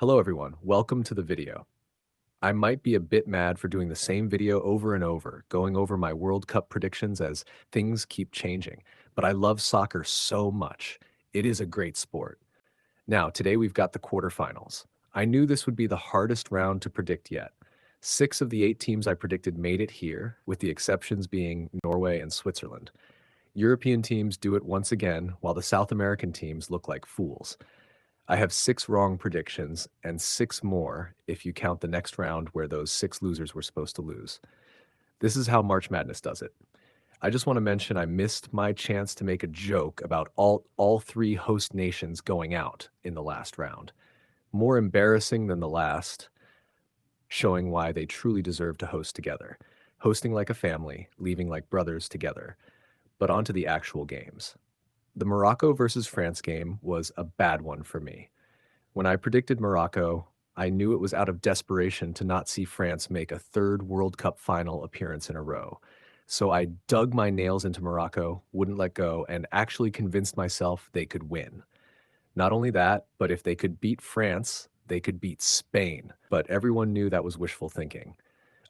Hello everyone, welcome to the video. I might be a bit mad for doing the same video over and over, going over my World Cup predictions as things keep changing, but I love soccer so much. It is a great sport. Now, today we've got the quarterfinals. I knew this would be the hardest round to predict yet. 6 of the 8 teams I predicted made it here, with the exceptions being Norway and Switzerland. European teams do it once again, while the South American teams look like fools. I have 6 wrong predictions and 6 more if you count the next round where those 6 losers were supposed to lose. This is how March Madness does it. I just want to mention I missed my chance to make a joke about all 3 host nations going out in the last round. More embarrassing than the last, showing why they truly deserve to host together. Hosting like a family, leaving like brothers together. But on to the actual games. The Morocco versus France game was a bad one for me. When I predicted Morocco, I knew it was out of desperation to not see France make a third World Cup final appearance in a row. So I dug my nails into Morocco, wouldn't let go, and actually convinced myself they could win. Not only that, but if they could beat France, they could beat Spain. But everyone knew that was wishful thinking.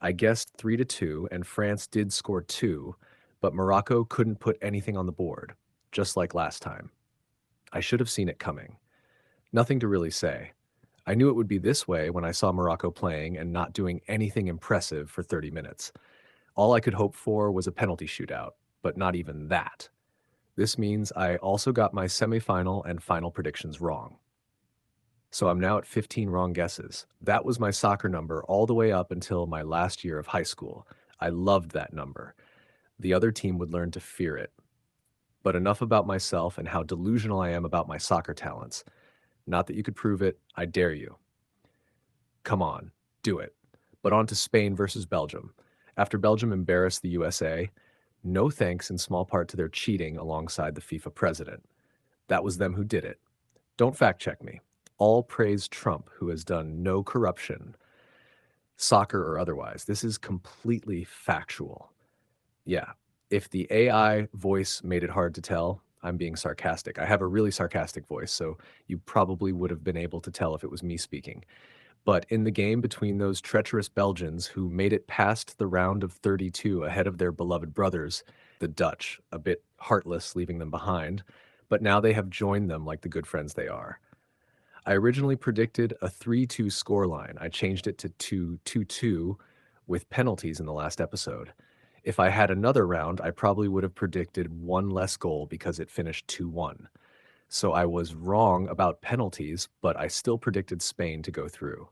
I guessed 3-2, and France did score 2, but Morocco couldn't put anything on the board, just like last time. I should have seen it coming. Nothing to really say. I knew it would be this way when I saw Morocco playing and not doing anything impressive for 30 minutes. All I could hope for was a penalty shootout, but not even that. This means I also got my semifinal and final predictions wrong. So I'm now at 15 wrong guesses. That was my soccer number all the way up until my last year of high school. I loved that number. The other team would learn to fear it. But enough about myself and how delusional I am about my soccer talents. Not that you could prove it, I dare you. Come on, do it. But on to Spain versus Belgium. After Belgium embarrassed the USA, no thanks in small part to their cheating alongside the FIFA president. That was them who did it. Don't fact check me. All praise Trump, who has done no corruption, soccer or otherwise. This is completely factual. Yeah, if the AI voice made it hard to tell, I'm being sarcastic. I have a really sarcastic voice, so you probably would have been able to tell if it was me speaking. But in the game between those treacherous Belgians who made it past the round of 32 ahead of their beloved brothers, the Dutch, a bit heartless leaving them behind, but now they have joined them like the good friends they are. I originally predicted a 3-2 scoreline. I changed it to 2-2 with penalties in the last episode. If I had another round, I probably would have predicted one less goal because it finished 2-1. So I was wrong about penalties, but I still predicted Spain to go through.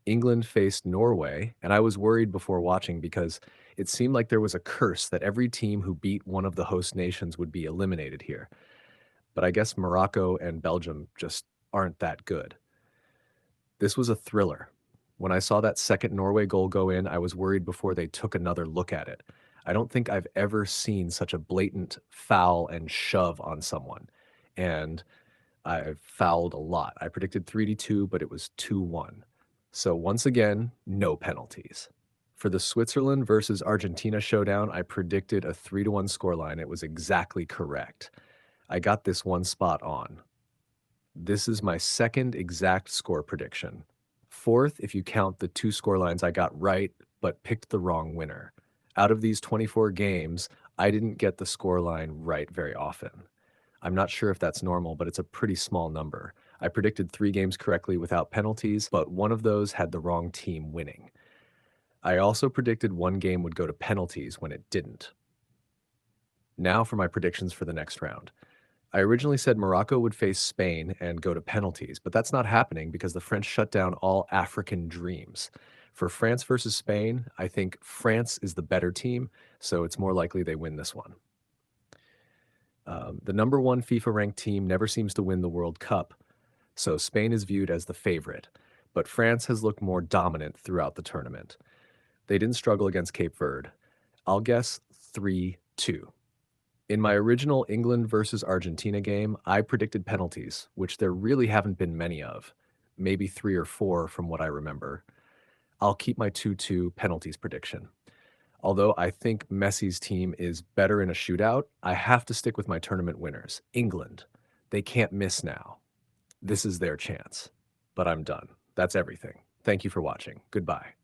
England faced Norway, and I was worried before watching because it seemed like there was a curse that every team who beat one of the host nations would be eliminated here. But I guess Morocco and Belgium just aren't that good. This was a thriller. When I saw that second Norway goal go in, I was worried before they took another look at it. I don't think I've ever seen such a blatant foul and shove on someone. And I've fouled a lot. I predicted 3-2, but it was 2-1. So once again, no penalties. For the Switzerland versus Argentina showdown, I predicted a 3-1 scoreline. It was exactly correct. I got this one spot on. This is my second exact score prediction. Fourth, if you count the 2 scorelines I got right, but picked the wrong winner. Out of these 24 games, I didn't get the scoreline right very often. I'm not sure if that's normal, but it's a pretty small number. I predicted 3 games correctly without penalties, but one of those had the wrong team winning. I also predicted 1 game would go to penalties when it didn't. Now for my predictions for the next round. I originally said Morocco would face Spain and go to penalties, but that's not happening because the French shut down all African dreams. For France versus Spain, I think France is the better team, so it's more likely they win this one. The number 1 FIFA ranked team never seems to win the World Cup, so Spain is viewed as the favorite, but France has looked more dominant throughout the tournament. They didn't struggle against Cape Verde. I'll guess 3-2. In my original England versus Argentina game, I predicted penalties, which there really haven't been many of, maybe 3 or 4 from what I remember. I'll keep my 2-2 penalties prediction. Although I think Messi's team is better in a shootout, I have to stick with my tournament winners, England. They can't miss now. This is their chance. But I'm done. That's everything. Thank you for watching. Goodbye.